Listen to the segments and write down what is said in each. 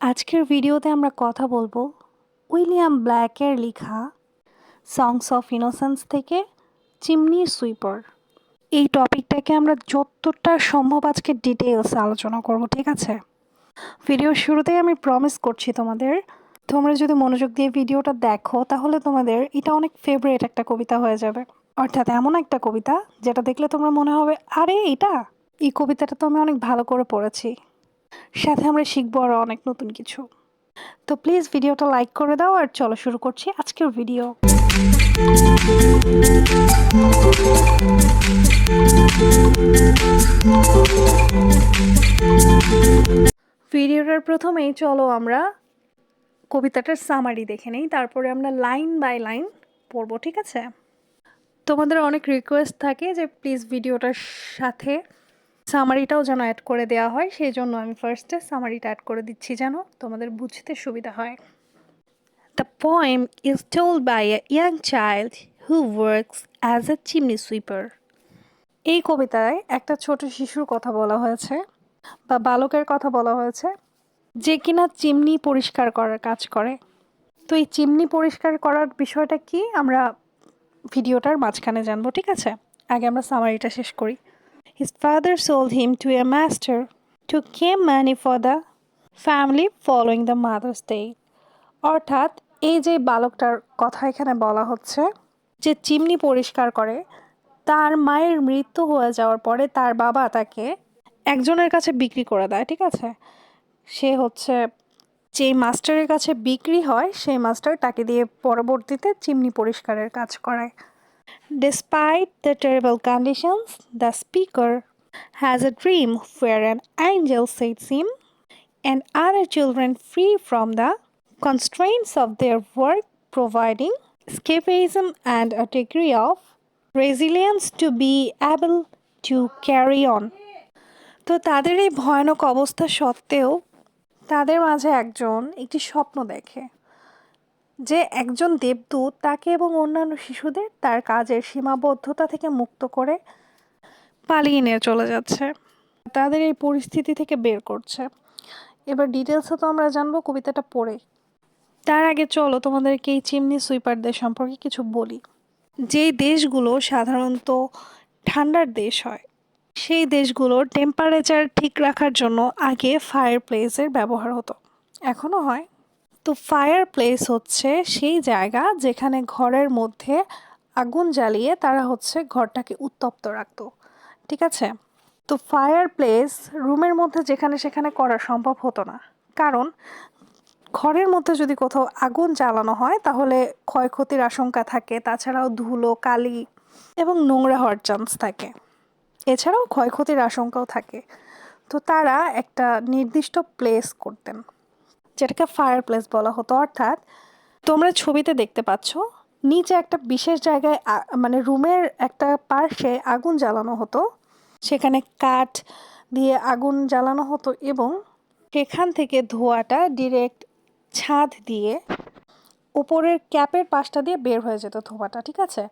আজকের ভিডিওতে আমরা কথা বলবো উইলিয়াম ব্ল্যাকের লেখা সংস অফ ইনোসেন্স থেকে চিমনি সুইপার। এই টপিকটাকে আমরা যতটা সম্ভব আজকে ডিটেইলসে আলোচনা করব, ঠিক আছে? ভিডিওর শুরুতেই আমি প্রমিস করছি তোমরা যদি মনোযোগ দিয়ে ভিডিওটা দেখো তাহলে তোমাদের এটা অনেক ফেভারিট একটা কবিতা হয়ে যাবে। অর্থাৎ এমন একটা কবিতা যেটা দেখলে তোমরা মনে হবে, আরে এই কবিতাটা তো আমি অনেক ভালো করে পড়েছি। সাথে আমরা শিখবো আরও অনেক নতুন কিছু। তো প্লিজ ভিডিওটা লাইক করে দাও আর চলো শুরু করছি আজকের ভিডিও। ভিডিওটার প্রথমেই চলো আমরা কবিতাটার সামারি দেখে নেই, তারপরে আমরা লাইন বাই লাইন পড়বো, ঠিক আছে? তোমাদের অনেক রিকোয়েস্ট থাকে যে প্লিজ ভিডিওটার সাথে সামারিটাও যেন অ্যাড করে দেওয়া হয়, সেই জন্য আমি ফার্স্টে সামারিটা অ্যাড করে দিচ্ছি যেন তোমাদের বুঝতে সুবিধা হয়। The poem is told by a young child who works as a chimney-sweeper. এই কবিতায় একটা ছোট শিশুর কথা বলা হয়েছে বা বালকের কথা বলা হয়েছে যে কিনা চিমনি পরিষ্কার করার কাজ করে। তো এই চিমনি পরিষ্কার করার বিষয়টা কি আমরা ভিডিওটার মাঝখানে জানবো, ঠিক আছে? আগে আমরা সামারিটা শেষ করি। His father sold him to a master to keep money for the family following the mother's day. অর্থাৎ এই যে বালকটার কথা এখানে বলা হচ্ছে যে চিমনি পরিষ্কার করে, তার মায়ের মৃত্যু হয়ে যাওয়ার পরে তার বাবা তাকে একজনের কাছে বিক্রি করে দেয়, ঠিক আছে? সে হচ্ছে যেই মাস্টারের কাছে বিক্রি হয় সেই মাস্টার তাকে দিয়ে পরবর্তীতে চিমনি পরিষ্কারের কাজ করায়। Despite the terrible conditions, the speaker has a dream where an angel sets him and other children free from the constraints of their work, providing escapism and a degree of resilience to be able to carry on. তো তাদের এই ভয়ানক অবস্থা সত্ত্বেও তাদের মাঝে একজন একটি স্বপ্ন দেখে যে একজন দেবদূত তাকে এবং অন্যান্য শিশুদের তার কাজের সীমাবদ্ধতা থেকে মুক্ত করে পালিয়ে নিয়ে চলে যাচ্ছে, তাদের এই পরিস্থিতি থেকে বের করছে। এবার ডিটেলসে তো আমরা জানবো কবিতাটা পড়ে। তার আগে চলো তোমাদেরকে এই চিমনি সুইপারদের সম্পর্কে কিছু বলি। যেই দেশগুলো সাধারণত ঠান্ডার দেশ হয় সেই দেশগুলোর টেম্পারেচার ঠিক রাখার জন্য আগে ফায়ার প্লেসের ব্যবহার হতো, এখনও হয়। তো ফায়ার প্লেস হচ্ছে সেই জায়গা যেখানে ঘরের মধ্যে আগুন জ্বালিয়ে তারা হচ্ছে ঘরটাকে উত্তপ্ত রাখতো, ঠিক আছে? তো ফায়ার প্লেস রুমের মধ্যে যেখানে সেখানে করা সম্ভব হতো না, কারণ ঘরের মধ্যে যদি কোথাও আগুন জ্বালানো হয় তাহলে ক্ষয়ক্ষতির আশঙ্কা থাকে, তাছাড়াও ধুলো, কালি এবং নোংরা হওয়ার চান্স থাকে, এছাড়াও ক্ষয়ক্ষতির আশঙ্কাও থাকে। তো তারা একটা নির্দিষ্ট প্লেস করতেন যেটাকে ফায়ার প্লেস বলা হতো। অর্থাৎ তোমরা ছবিতে দেখতে পাচ্ছ নিচে একটা বিশেষ জায়গায় মানে রুমের একটা পার্শ্বে আগুন জ্বালানো হতো, সেখানে কাঠ দিয়ে আগুন জ্বালানো হতো এবং সেখান থেকে ধোঁয়াটা ডিরেক্ট ছাদ দিয়ে ওপরের ক্যাপের পাশটা দিয়ে বের হয়ে যেত ধোঁয়াটা, ঠিক আছে?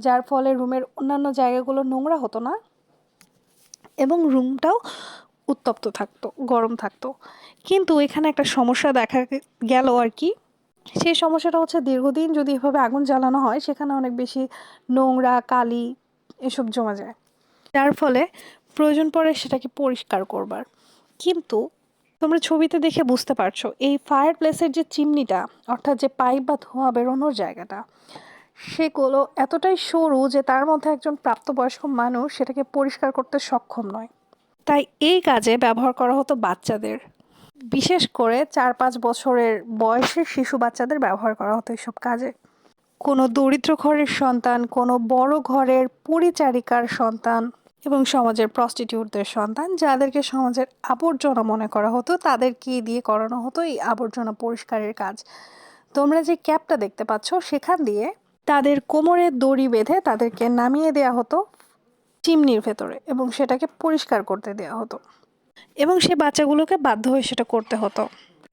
যার ফলে রুমের অন্যান্য জায়গাগুলো নোংরা হতো না এবং রুমটাও উত্তপ্ত থাকতো, গরম থাকতো। কিন্তু এখানে একটা সমস্যা দেখা গেল আর কি, সেই সমস্যাটা হচ্ছে দীর্ঘদিন যদি এভাবে আগুন জ্বালানো হয় সেখানে অনেক বেশি নোংরা, কালি এসব জমা যায়, যার ফলে প্রয়োজন পড়ে সেটাকে পরিষ্কার করবার। কিন্তু তোমরা ছবিতে দেখে বুঝতে পারছো এই ফায়ার প্লেসের যে চিমনিটা, অর্থাৎ যে পাইপ বা ধোঁয়া বেরোনোর জায়গাটা, সেগুলো এতটাই সরু যে তার মধ্যে একজন প্রাপ্তবয়স্ক মানুষ সেটাকে পরিষ্কার করতে সক্ষম নয়। তাই এই কাজে ব্যবহার করা হতো বাচ্চাদের, বিশেষ করে 4-5 বছরের বয়সের শিশু বাচ্চাদের ব্যবহার করা হতো এইসব কাজে। কোনো দরিদ্র ঘরের সন্তান, কোনো বড় ঘরের পরিচারিকার সন্তান এবং সমাজের প্রস্টিটিউটদের সন্তান, যাদেরকে সমাজের আবর্জনা মনে করা হতো, তাদেরকে দিয়ে করানো হতো এই আবর্জনা পরিষ্কারের কাজ। তোমরা যে ক্যাপটা দেখতে পাচ্ছ সেখান দিয়ে তাদের কোমরে দড়ি বেঁধে তাদেরকে নামিয়ে দেওয়া হতো চিমনির ভেতরে এবং সেটাকে পরিষ্কার করতে দেওয়া হতো এবং সে বাচ্চাগুলোকে বাধ্য হয়ে সেটা করতে হতো।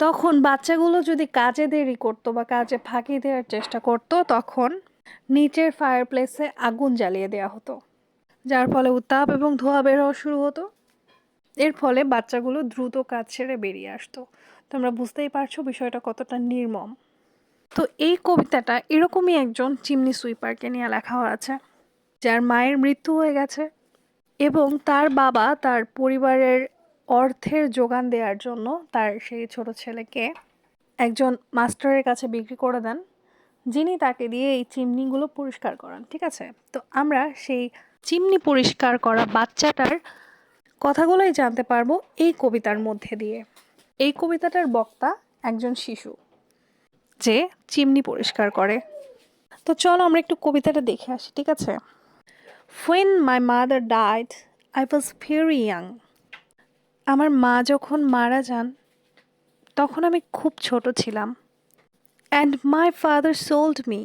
তখন বাচ্চাগুলো যদি কাজে দেরি করতো বা কাজে ফাঁকি দেওয়ার চেষ্টা করতো তখন নিচের ফায়ার প্লেসে আগুন জ্বালিয়ে দেওয়া হতো, যার ফলে উত্তাপ এবং ধোঁয়া বের হওয়া শুরু হতো। এর ফলে বাচ্চাগুলো দ্রুত কাজ ছেড়ে বেরিয়ে আসতো। তোমরা বুঝতেই পারছো বিষয়টা কতটা নির্মম। তো এই কবিতাটা এরকমই একজন চিমনি সুইপারকে নিয়ে লেখা হয়েছে, যার মায়ের মৃত্যু হয়ে গেছে এবং তার বাবা তার পরিবারের অর্থের যোগান দেওয়ার জন্য তার সেই ছোট ছেলেকে একজন মাস্টারের কাছে বিক্রি করে দেন, যিনি তাকে দিয়ে এই চিমনিগুলো পরিষ্কার করান। ঠিক আছে, তো আমরা সেই চিমনি পরিষ্কার করা বাচ্চাটার কথাগুলোই জানতে পারবো এই কবিতার মধ্যে দিয়ে। এই কবিতাটার বক্তা একজন শিশু যে চিমনি পরিষ্কার করে। তো চলো আমরা একটু কবিতাটা দেখে আসি, ঠিক আছে? When my mother died, I was very young. আমার মা যখন মারা যান তখন আমি খুব ছোট ছিলাম। And my father sold me.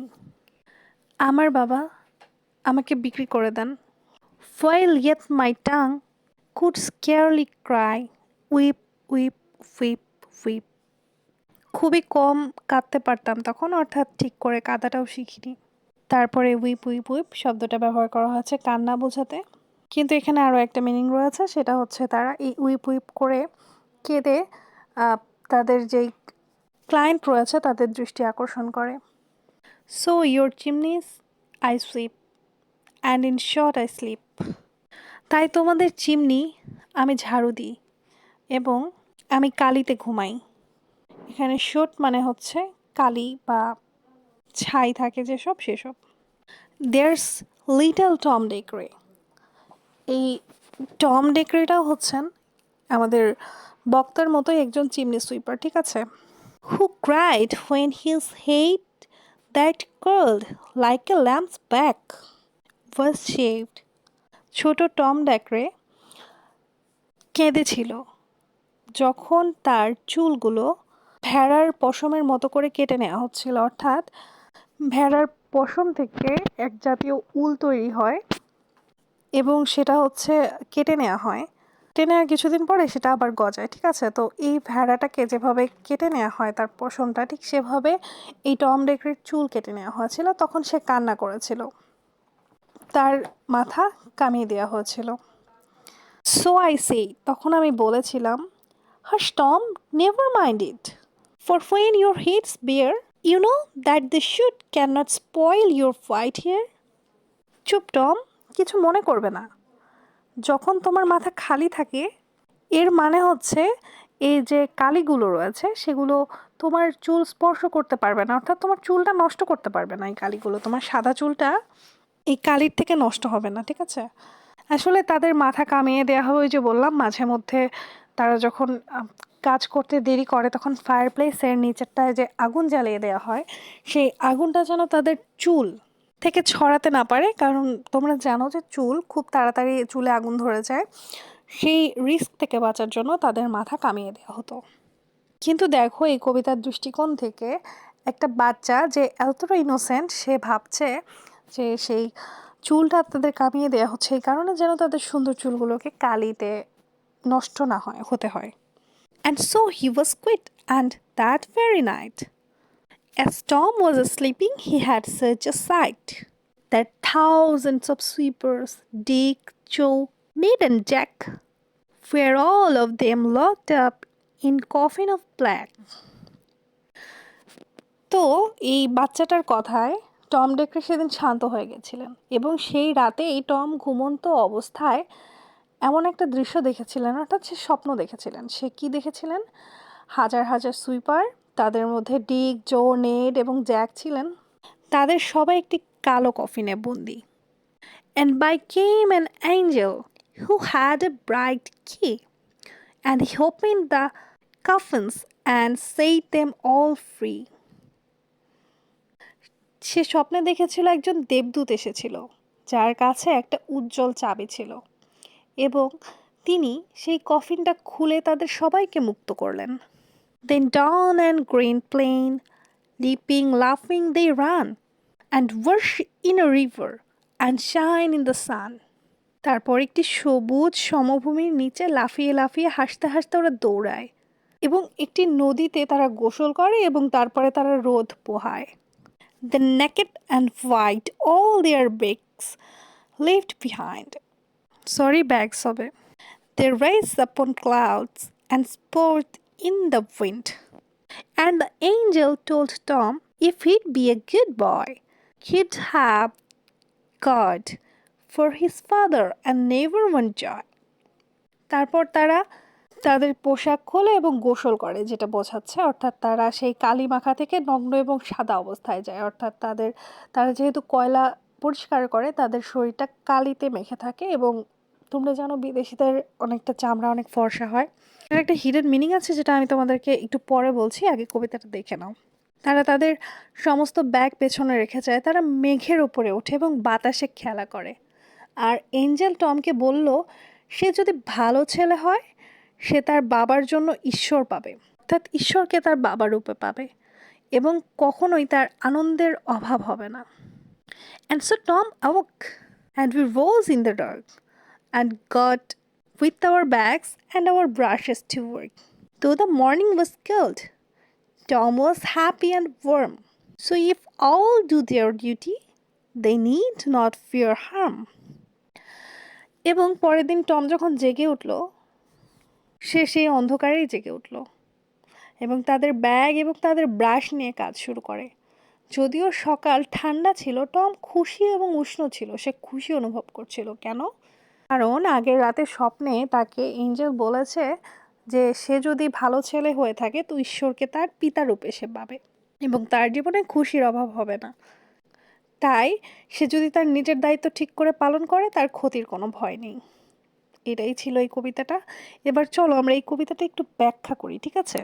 আমার বাবা আমাকে বিক্রি করে দেন। While yet my tongue could scarcely cry, weep, weep, weep, weep. খুবই কম কাঁদতে পারতাম তখন, অর্থাৎ ঠিক করে কাঁদাটাও শিখিনি। তারপরে উইপ উইপ উইপ শব্দটা ব্যবহার করা হয়েছে কান্না বোঝাতে, কিন্তু এখানে আরও একটা মিনিং রয়েছে, সেটা হচ্ছে তারা এই উইপ উইপ করে কেঁদে তাদের যেই ক্লায়েন্ট রয়েছে তাদের দৃষ্টি আকর্ষণ করে। So your chimneys I sweep and in short I slip. তাই তোমাদের চিমনি আমি ঝাড়ু দিই এবং আমি কালিতে ঘুমাই। এখানে শর্ট মানে হচ্ছে কালি বা ছাই থাকে যেসব, সেসব। There's little Tom Dacre. এই টম ডেকরেটাও হচ্ছেন আমাদের বক্তার মতোই একজন চিমনি সুইপার, ঠিক আছে? Who cried when his head that curled like a lamb's back was shaved. ছোট টম ডেকরে কেঁদেছিল যখন তার চুলগুলো ভেড়ার পশমের মতো করে কেটে নেওয়া হচ্ছিল, অর্থাৎ ভেড়ার পশম থেকে এক জাতীয় উল তৈরি হয় এবং সেটা হচ্ছে কেটে নেওয়া হয়। কেটে নেওয়ার কিছুদিন পরে সেটা আবার গজায়, ঠিক আছে? তো এই ভেড়াটাকে যেভাবে কেটে নেওয়া হয় তার পশমটা, ঠিক সেভাবে এই টম ডেকরির চুল কেটে নেওয়া হয়েছিল। তখন সে কান্না করেছিল, তার মাথা কামিয়ে দেওয়া হয়েছিল। সো আই সে, তখন আমি বলেছিলাম, hush Tom, never mind it, for when your head's bare you know that the soot can not spoil your white hair. চুপ টম, কিছু মনে করবে না। যখন তোমার মাথা খালি থাকে এর মানে হচ্ছে এই যে কালিগুলো রয়েছে সেগুলো তোমার চুল স্পর্শ করতে পারবে না, অর্থাৎ তোমার চুলটা নষ্ট করতে পারবে না। এই কালিগুলো, তোমার সাদা চুলটা এই কালির থেকে নষ্ট হবে না, ঠিক আছে? আসলে তাদের মাথা কামিয়ে দেওয়া হবে, ওই যে বললাম মাঝে মধ্যে তারা যখন কাজ করতে দেরি করে তখন ফায়ার প্লেসের নিচেরটায় যে আগুন জ্বালিয়ে দেওয়া হয়, সেই আগুনটা যেন তাদের চুল থেকে ছড়াতে না পারে, কারণ তোমরা জানো যে চুল খুব তাড়াতাড়ি চুলে আগুন ধরে যায়। সেই রিস্ক থেকে বাঁচার জন্য তাদের মাথা কামিয়ে দেওয়া হতো। কিন্তু দেখো এই কবিতার দৃষ্টিকোণ থেকে একটা বাচ্চা যে এতটা ইনোসেন্ট, সে ভাবছে যে সেই চুলটা তাদের কামিয়ে দেওয়া হচ্ছে এই কারণে যেন তাদের সুন্দর চুলগুলোকে কালিতে নষ্ট না হতে হয়। And so he was quit, and that very night, as Tom was sleeping, he had such a sight that thousands of sweepers, Dick, Joe, Ned, and Jack, were all of them locked up in coffin of black. তো এই বাচ্চাটার কথায় Tom ডেকরে সেদিন শান্ত হয়ে গেছিলেন এবং সেই রাতে এই টম ঘুমন্ত অবস্থায় এমন একটা দৃশ্য দেখেছিলেন, অর্থাৎ সে স্বপ্ন দেখেছিলেন। সে কি দেখেছিলেন? হাজার হাজার সুইপার, তাদের মধ্যে ডিক, জো, নেড এবং জ্যাক ছিলেন, তাদের সবাই একটি কালো কফিনে বন্দি। And by came an angel who had a bright key, and he opened the coffins and set them all free. সে স্বপ্নে দেখেছিল একজন দেবদূত এসেছিল যার কাছে একটা উজ্জ্বল চাবি ছিল এবং তিনি সেই কফিনটা খুলে তাদের সবাইকে মুক্ত করলেন। Then dawn and green plain, leaping, laughing they ran, and wash in a river, and shine in the sun. তারপর একটি সবুজ সমভূমির নিচে লাফিয়ে লাফিয়ে হাসতে হাসতে ওরা দৌড়ায় এবং একটি নদীতে তারা গোসল করে এবং তারপরে তারা রোদ পোহায়। The naked and white all their bags left behind. Sorry, bags হবে. They race upon clouds and sport in the wind. And the angel told Tom if he'd be a good boy, he'd have God for his father and never want joy. তারপর তারা তাদের পোশাক খোলে এবং গোসল করে, যেটা বোঝাচ্ছে অর্থাৎ তারা সেই কালি মাখা থেকে নগ্ন এবং সাদা অবস্থায় যায়, অর্থাৎ তারা যেহেতু কয়লা পরিষ্কার করে তাদের শরীরটা কালিতে মেখে থাকে। এবং তোমরা জানো বিদেশিদের অনেকটা চামড়া অনেক ফর্সা হয়। এর একটা হিডেন মিনিং আছে যেটা আমি তোমাদেরকে একটু পরে বলছি, আগে কবিতাটা দেখে নাও। তারা তাদের সমস্ত ব্যাগ পেছনে রেখে যায়, তারা মেঘের উপরে ওঠে এবং বাতাসে খেলা করে। আর এঞ্জেল টমকে বলল সে যদি ভালো ছেলে হয় সে তার বাবার জন্য ঈশ্বর পাবে, অর্থাৎ ঈশ্বরকে তার বাবার রূপে পাবে এবং কখনোই তার আনন্দের অভাব হবে না। And so Tom awoke and we rose in the dark and got with our bags and our brushes to work. Though the morning was cold, Tom was happy and warm. So if all do their duty, they need not fear harm. এবং পরের দিন Tom যখন জেগে উঠল সে সেই অন্ধকারেই জেগে উঠল এবং তাদের ব্যাগ এবং তাদের ব্রাশ নিয়ে কাজ শুরু করে। যদিও সকাল ঠান্ডা ছিল, টম খুশি এবং উষ্ণ ছিল, সে খুশি অনুভব করছিল। কেন? কারণ আগের রাতে স্বপ্নে তাকে এঞ্জেল বলেছে যে সে যদি ভালো ছেলে হয়ে থাকে তো ঈশ্বরকে তার পিতা রূপে সে পাবে এবং তার জীবনে খুশির অভাব হবে না। তাই সে যদি তার নিজের দায়িত্ব ঠিক করে পালন করে তার ক্ষতির কোনো ভয় নেই। এটাই ছিল এই কবিতাটা। এবার চলো আমরা এই কবিতাটা একটু ব্যাখ্যা করি, ঠিক আছে?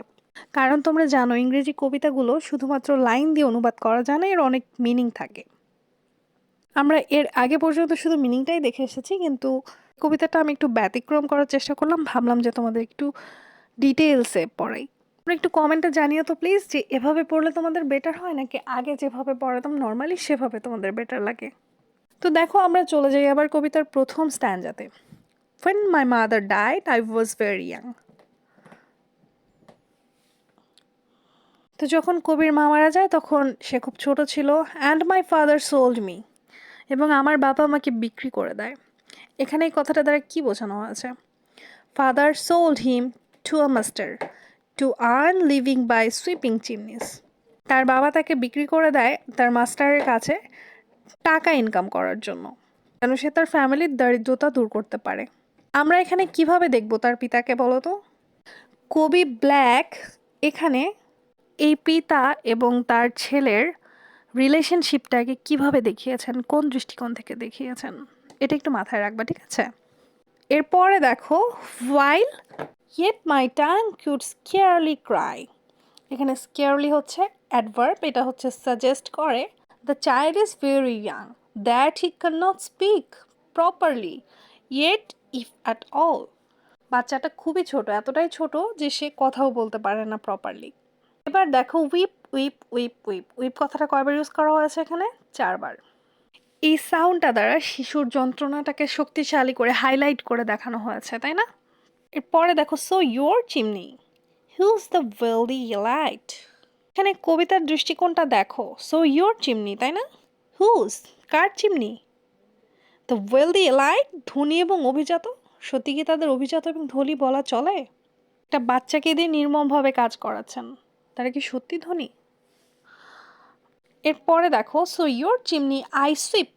কারণ তোমরা জানো ইংরেজি কবিতাগুলো শুধুমাত্র লাইন দিয়ে অনুবাদ করা যায় না, এর অনেক মিনিং থাকে। আমরা এর আগে পর্যন্ত শুধু মিনিংটাই দেখে এসেছি, কিন্তু কবিতাটা আমি একটু ব্যতিক্রম করার চেষ্টা করলাম, ভাবলাম যে তোমাদের একটু ডিটেলসে পড়াই। তোমরা একটু কমেন্টে জানিও তো প্লিজ যে এভাবে পড়লে তোমাদের বেটার হয় নাকি আগে যেভাবে পড়াতাম নর্মালি সেভাবে তোমাদের বেটার লাগে। তো দেখো আমরা চলে যাই আবার কবিতার প্রথম স্ট্যান্জাতে। When my mother died, I was very young. তো যখন কবির মা মারা যায় তখন সে খুব ছোট ছিল। And my father sold me. এবং আমার বাবা আমাকে বিক্রি করে দেয়। এখানে এই কথাটা দ্বারা কি বোঝানো হয়েছে? Father sold him to a master to earn living by sweeping chimneys. তার বাবা তাকে বিক্রি করে দেয় তার মাস্টারের কাছে টাকা ইনকাম করার জন্য, যেন সে তার ফ্যামিলির দারিদ্রতা দূর করতে পারে। আমরা এখানে কিভাবে দেখব তার পিতাকে বলো তো? কবি ব্ল্যাক এখানে এই পিতা এবং তার ছেলের রিলেশনশিপটাকে কিভাবে দেখিয়েছেন, কোন দৃষ্টিকোণ থেকে দেখিয়েছেন, এটা একটু মাথায় রাখবা, ঠিক আছে? এরপরে দেখো while yet my tongue could scarcely cry. এখানে scarcely হচ্ছে অ্যাডভার্ব, এটা হচ্ছে সাজেস্ট করে the child is very young that he cannot speak properly yet if at all. বাচ্চাটা খুবই ছোট, এতটাই ছোট যে সে কথাও বলতে পারে না প্রপারলি। এবার দেখো weep weep weep weep weep কথাটা কয়বার ইউজ করা হয়েছে এখানে? 4 বার। এই সাউন্ডটা দ্বারা শিশুর যন্ত্রণাটাকে শক্তিশালী করে হাইলাইট করে দেখানো হয়েছে, তাই না? এরপরে দেখো so your chimney whose the wealthy light. এখানে কবিতার দৃষ্টিকোণটা দেখো, সো ইয়োর চিমনি, তাই না? হুজ, কার চিমনি? দ্য ওয়েলদি লাইট, ধনী এবং অভিজাত। সত্যি কি তাদের অভিজাত এবং ধনী বলা চলে? একটা বাচ্চাকে দিয়ে নির্মমভাবে কাজ করাচ্ছেন, তারা কি সত্যি ধনী? এরপরে দেখো so your chimney I sweep.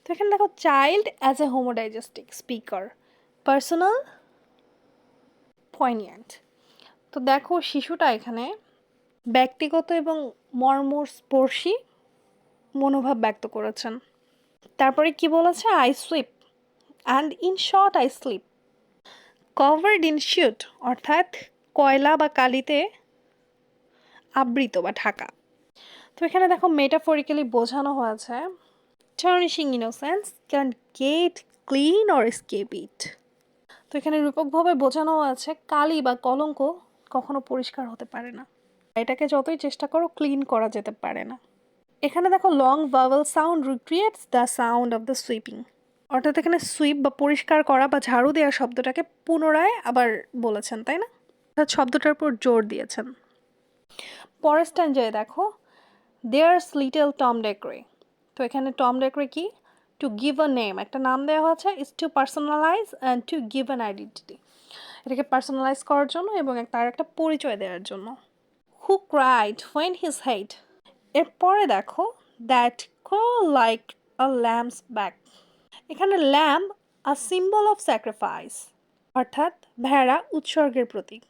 তো এখানে দেখো child as a homodiegetic speaker, personal, poignant. তো দেখো শিশুটা এখানে ব্যক্তিগত এবং মর্মস্পর্শী মনোভাব ব্যক্ত করেছেন। তারপরে কি বলেছে? I sweep and in short I sleep. Covered in sheet অর্থাৎ কয়লা বা কালিতে আবৃত বা ঢাকা। তো এখানে দেখো মেটাফরিক্যালি বোঝানো হয়েছে tarnishing innocence can get clean or escape it. তো এখানে রূপকভাবে বোঝানো আছে কালি বা কলঙ্ক কখনো পরিষ্কার হতে পারে না, এটাকে যতই চেষ্টা করো ক্লিন করা যেতে পারে না। এখানে দেখো long vowel sound recreates the sound of the sweeping, অর্থাৎ এখানে সুইপ বা পরিষ্কার করা বা ঝাড়ু দেওয়ার শব্দটাকে পুনরায় আবার বলেছেন, তাই না? অর্থাৎ শব্দটার উপর জোর দিয়েছেন। পরের স্ট্যান্ডায় দেখো দেয়ার্স লিটল টম ডেকরে। তো এখানে টম ডেকরে কি? টু গিভ আ নেম, একটা নাম দেওয়া হয়েছে, is to personalize and to give an identity. এটাকে পার্সোনালাইজ করার জন্য এবং তার একটা পরিচয় দেওয়ার জন্য। Who cried when his head, এরপরে দেখো that curled like a lamb's back. এখানে lamb a symbol of sacrifice, অর্থাৎ ভেড়া উৎসর্গের প্রতীক।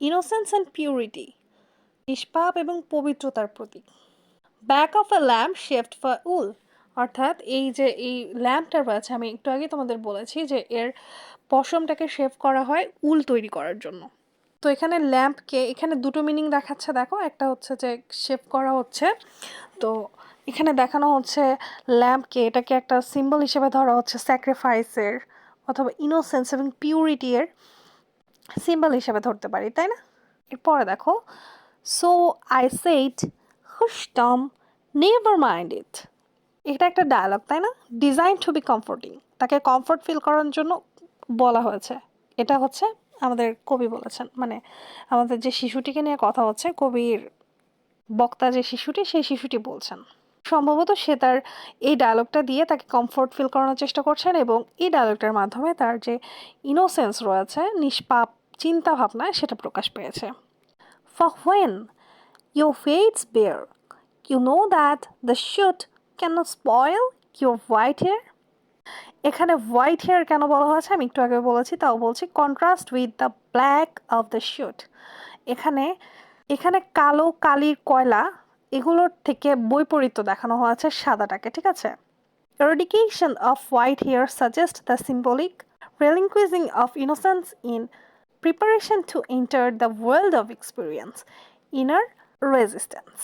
ইনোসেন্স অ্যান্ড পিউরিটি, নিষ্পাপ এবং পবিত্রতার প্রতীক। Back of a lamb shaved for wool, অর্থাৎ এই যে এই ল্যাম্পটার রয়েছে, আমি একটু আগে তোমাদের বলেছি যে এর পশমটাকে শেভ করা হয় উল তৈরি করার জন্য। তো এখানে ল্যাম্পকে এখানে দুটো মিনিং দেখাচ্ছে, দেখো একটা হচ্ছে যে শেভ করা হচ্ছে, তো এখানে দেখানো হচ্ছে ল্যাম্পকে এটাকে একটা সিম্বল হিসেবে ধরা হচ্ছে স্যাক্রিফাইসের অথবা ইনোসেন্স এবং পিউরিটির সিম্বল হিসেবে ধরতে পারি, তাই না? এরপরে দেখো সো আই সেইড হুশ টম নেভার মাইন্ড ইট, এটা একটা ডায়ালগ, তাই না? ডিজাইন টু বি কমফোর্টিং, তাকে কমফোর্ট ফিল করার জন্য বলা হয়েছে। এটা হচ্ছে আমাদের কবি বলেছেন, মানে আমাদের যে শিশুটিকে নিয়ে কথা হচ্ছে, কবির বক্তা যে শিশুটি, সেই শিশুটি বলছেন। সম্ভবত সে তার এই ডায়লগটা দিয়ে তাকে কমফোর্ট ফিল করানোর চেষ্টা করছেন এবং এই ডায়লগটার মাধ্যমে তার যে ইনোসেন্স রয়েছে, নিষ্পাপ চিন্তা ভাবনা, সেটা প্রকাশ পেয়েছে। For when your fates bear, you know that the shoot cannot spoil your white hair. এখানে হোয়াইট হেয়ার কেন বলা হয়েছে আমি একটু আগে বলেছি, তাও বলছি, contrast with the black of the shoot. এখানে এখানে কালো, কালির কয়লা, এগুলোর থেকে বৈপরীত্য দেখানো হয়েছে সাদাটাকে, ঠিক আছে? Eradication of white hair suggests the symbolic relinquishing of innocence in preparation to enter the world of experience, inner resistance.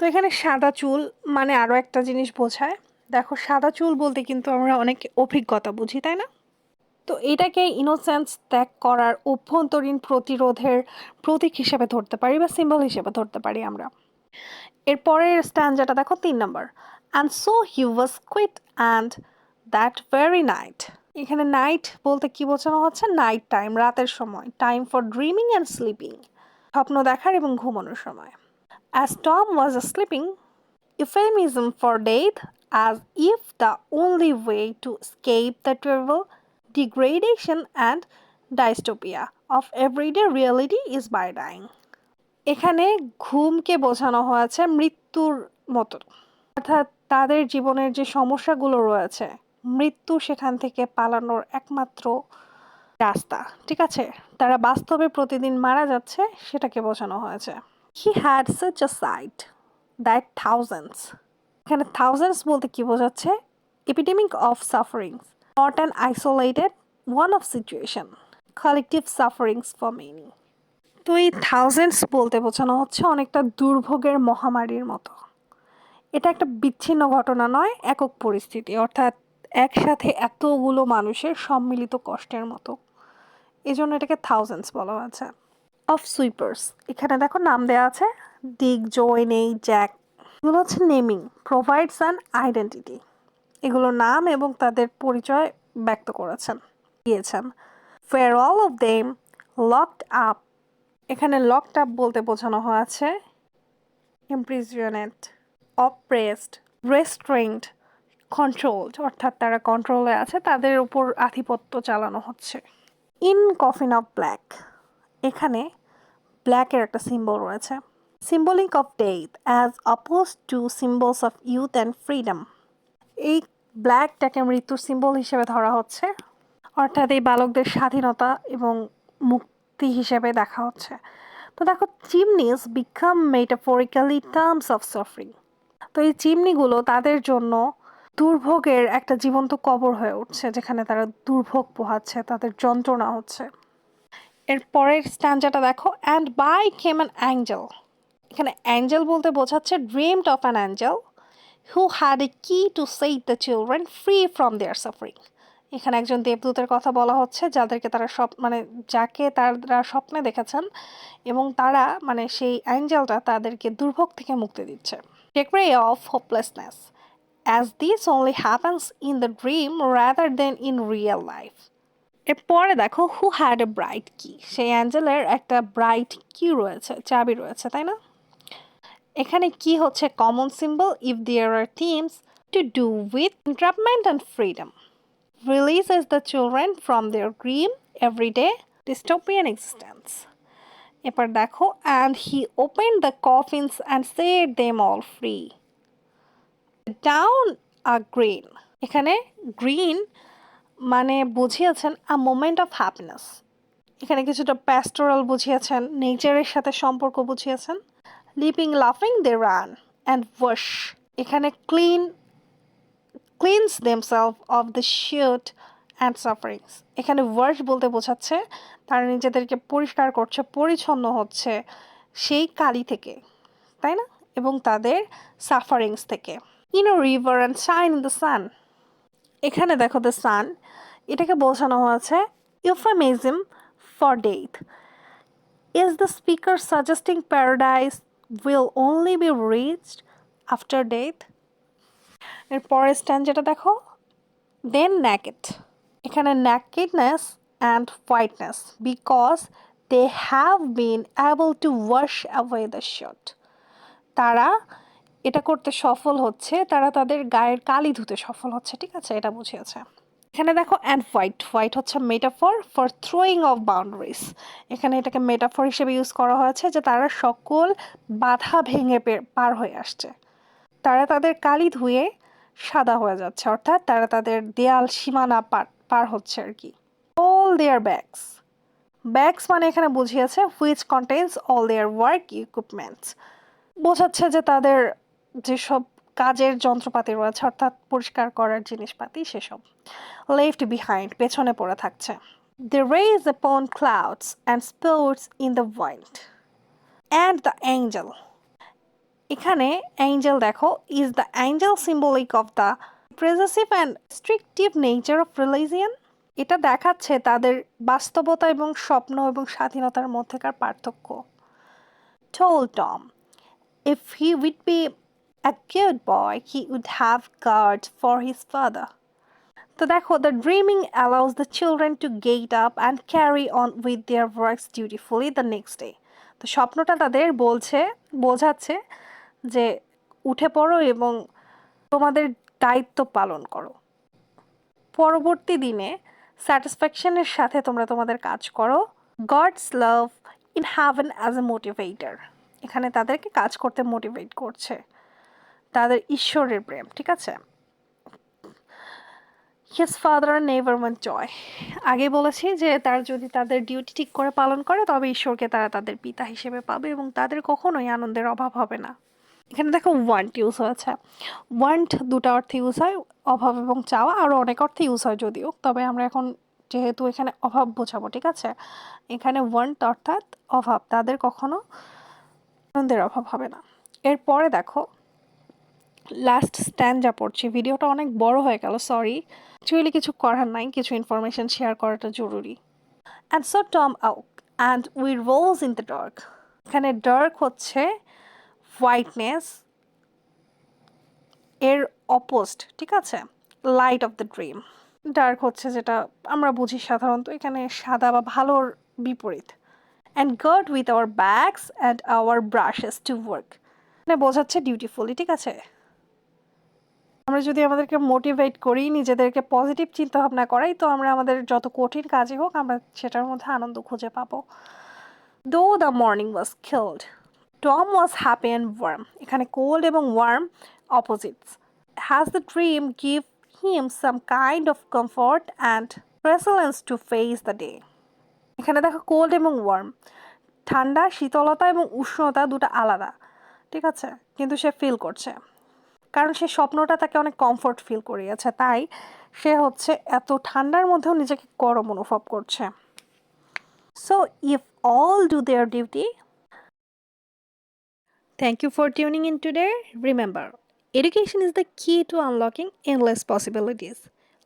তো এখানে সাদা চুল মানে আরও একটা জিনিস বোঝায়। দেখো সাদা চুল বলতে কিন্তু আমরা অনেক অভিজ্ঞতা বুঝি, তাই না? তো এটাকে ইনোসেন্স ত্যাগ করার অভ্যন্তরীণ প্রতিরোধের প্রতীক হিসেবে ধরতে পারি বা সিম্বল হিসেবে ধরতে পারি আমরা। এরপরের স্ট্যান্ডাটা দেখো 3 নম্বর, and so he was quiet and that very night. এখানে নাইট বলতে কি বোঝানো হচ্ছে? নাইট টাইম, রাতের সময়, time for dreaming and sleeping, স্বপ্ন দেখার এবং ঘুমানোর সময়। As Tom was sleeping, euphemism for death, as if the only way to escape the terrible degradation and dystopia of everyday reality is by dying. এখানে ঘুমকে বোঝানো হয়েছে মৃত্যুর মতো, অর্থাৎ তাদের জীবনের যে সমস্যাগুলো রয়েছে, মৃত্যু সেখান থেকে পালানোর একমাত্র রাস্তা, ঠিক আছে? তারা বাস্তবে প্রতিদিন মারা যাচ্ছে, সেটাকে বোঝানো হয়েছে। He had such a sight that thousands, এখানে thousands বলতে কি বোঝাচ্ছে? Epidemic of sufferings, not an isolated one of situation, collective sufferings for many. তো এই থাউজেন্ডস বলতে বোঝানো হচ্ছে অনেকটা দুর্ভোগের মহামারীর মতো। এটা একটা বিচ্ছিন্ন ঘটনা নয়, একক পরিস্থিতি, অর্থাৎ একসাথে এতগুলো মানুষের সম্মিলিত কষ্টের মতো, এজন্য এটাকে থাউজেন্ডস বলা হয়েছে। অফ সুইপার্স, এখানে দেখো নাম দেওয়া আছে, ডিক, জয়, নেই, জ্যাক, এগুলো হচ্ছে নেমিং প্রোভাইডস অ্যান আইডেন্টিটি, এগুলো নাম এবং তাদের পরিচয় ব্যক্ত করেছেন, দিয়েছেন। Fair all of them locked up, এখানে লকড আপ বলতে বোঝানো হয়েছে ইমপ্রিজনেড, অপ্রেসড, রেস্ট্রেইনড, কন্ট্রোলড, অর্থাৎ তারা কন্ট্রোলে আছে, তাদের উপর আধিপত্য চালানো হচ্ছে। ইন কফিন অফ ব্ল্যাক, এখানে ব্ল্যাকের একটা সিম্বল রয়েছে, symbolic of death as oppose to symbols of youth and freedom. এই ব্ল্যাকটাকে মৃত্যুর সিম্বল হিসেবে ধরা হচ্ছে, অর্থাৎ এই বালকদের স্বাধীনতা এবং মুক্তি হিসেবে দেখা হচ্ছে। তো দেখো chimneys become metaphorically terms of suffering, তো এই চিমনিগুলো তাদের জন্য দুর্ভোগের একটা জীবন্ত কবর হয়ে উঠছে, যেখানে তারা দুর্ভোগ পোহাচ্ছে, তাদের যন্ত্রণা হচ্ছে। এর পরের স্ট্যান্ডাটা দেখো, and by came an angel, এখানে অ্যাঞ্জেল বলতে বোঝাচ্ছে dreamed of an angel who had a key to set the children free from their suffering. এখানে একজন দেবদূতের কথা বলা হচ্ছে, যাদেরকে তারা মানে যাকে তারা স্বপ্নে দেখেছেন এবং তারা মানে সেই অ্যাঞ্জেলটা তাদেরকে দুর্ভোগ থেকে মুক্তি দিচ্ছে। Take ray of hopelessness, as this only happens in the dream rather than in real life. এরপরে দেখো হু হ্যাড এ ব্রাইট কি, সেই অ্যাঞ্জেলের একটা ব্রাইট কি রয়েছে, চাবি রয়েছে, তাই না? এখানে কি হচ্ছে common symbol if there are themes to do with entrapment and freedom, releases the children from their dream every day dystopian existence. এবার দেখো, and he opened the coffins and set them all free. Down a green. এখানে green মানে বুঝিয়েছেন a moment of happiness. এখানে কিছুটা pastoral বুঝিয়েছেন, নেচারের সাথে সম্পর্ক বুঝিয়েছেন। লিপিং লাফিং দে রান অ্যান্ড ওয়াশ। এখানে cleans themselves of the sheet and sufferings. এখানে ওয়াশ বলতে বোঝাচ্ছে তারা নিজেদেরকে পরিষ্কার করছে, পরিচ্ছন্ন হচ্ছে সেই কালি থেকে, তাই না, এবং তাদের সাফারিংস থেকে। In a river and shine in the sun. এখানে দেখো দ্য সান, এটাকে বোঝানো হয়েছে euphemism for death. Is the speaker suggesting paradise will only be reached after death? এর পরের স্ট্যান্ডাটা দেখো, then naked. এখানে nakedness and whiteness because they have been able to wash away the soot. তারা এটা করতে সফল হচ্ছে, তারা তাদের গায়ের কালি ধুতে সফল হচ্ছে, ঠিক আছে, এটা বুঝিয়েছে। এখানে দেখো অ্যান্ড হোয়াইট হচ্ছে metaphor for throwing of boundaries. এখানে এটাকে মেটাফর হিসেবে ইউজ করা হয়েছে যে তারা সকল বাধা ভেঙে পার হয়ে আসছে, তারা তাদের কালি ধুয়ে সাদা হয়ে যাচ্ছে, অর্থাৎ তারা তাদের দেয়াল সীমানা পার হচ্ছে আর কি। অল দেয়ার ব্যাগস মানে এখানে বুঝিয়েছে which contains all their work equipments, বোঝাচ্ছে যে তাদের যেসব কাজের যন্ত্রপাতি রয়েছে অর্থাৎ পরিষ্কার করার জিনিসপাতি সেসব। লেফট বিহাইন্ড পেছনে পড়ে থাকছে। দে raise upon clouds and spouts in the wind. And the angel. এখানে angel দেখো, is the angel symbolic of the possessive and restrictive nature of religion? এটা দেখাচ্ছে তাদের বাস্তবতা এবং স্বপ্ন এবং স্বাধীনতার মধ্যেকার পার্থক্য। Told Tom, if he would be a good boy, he would have guards for his father. তো দেখো, the dreaming allows the children to get up and carry on with their works dutifully the next day. তো স্বপ্নটা তাদের বোঝাচ্ছে যে উঠে পড়ো এবং তোমাদের দায়িত্ব পালন করো, পরবর্তী দিনে স্যাটিসফ্যাকশনের সাথে তোমরা তোমাদের কাজ করো। God's love in heaven as a motivator. এখানে তাদেরকে কাজ করতে মোটিভেট করছে, তাদের ঈশ্বরের প্রেম, ঠিক আছে। হিজ ফাদার নেভার ওয়ান্ট জয়। আগে বলেছি যে তারা যদি তাদের ডিউটি ঠিক করে পালন করে তবে ঈশ্বরকে তারা তাদের পিতা হিসেবে পাবে এবং তাদের কখনোই আনন্দের অভাব হবে না। এখানে দেখো ওয়ান্ট ইউজ হয়েছে। ওয়ান্ট দুটো অর্থে ইউজ হয়, অভাব এবং চাওয়া, আরও অনেক অর্থে ইউজ হয় যদিও, তবে আমরা এখন যেহেতু এখানে অভাব বোঝাবো, ঠিক আছে। এখানে ওয়ান্ট অর্থাৎ অভাব, তাদের কখনো আনন্দের অভাব হবে না। এরপরে দেখো লাস্ট স্ট্যান্ডা পড়ছি, ভিডিওটা অনেক বড় হয়ে গেল, সরি, অ্যাকচুয়ালি কিছু করার নাই, কিছু ইনফরমেশন শেয়ার করাটা জরুরি। And so Tom awoke and we rose in the dark. এখানে ডার্ক হচ্ছে হোয়াইটনেস এর অপোজিট, ঠিক আছে, light of the dream. Dark হচ্ছে যেটা আমরা বুঝি সাধারণত, এখানে সাদা বা ভালোর বিপরীত। And god with our bags and our brushes to work, মানে বোঝাচ্ছে ডিউটিফুলি, ঠিক আছে। আমরা যদি আমাদেরকে মোটিভেট করি, নিজেদেরকে পজিটিভ চিন্তাভাবনা করাই, তো আমরা আমাদের যত কঠিন কাজই হোক আমরা সেটার মধ্যে আনন্দ খুঁজে পাবো। Though the morning was killed, Tom was happy and warm. এখানে কোল্ড এবং warm opposites. Has the dream give him some kind of comfort and resilience to face the day. এখানে দেখো কোল্ড এবং ওয়ার্ম, ঠান্ডা, শীতলতা এবং উষ্ণতা দুটো আলাদা, ঠিক আছে, কিন্তু সে ফিল করছে, কারণ সে স্বপ্নটা তাকে অনেক কমফোর্ট ফিল করিয়েছে, তাই সে হচ্ছে এত ঠান্ডার মধ্যেও নিজেকে গরম অনুভব করছে। So if all do their duty. Thank you for tuning in today. Remember, education is the key to unlocking endless possibilities.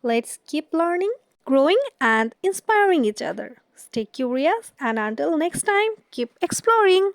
Let's keep learning, growing, and inspiring each other. Stay curious, and until next time, keep exploring.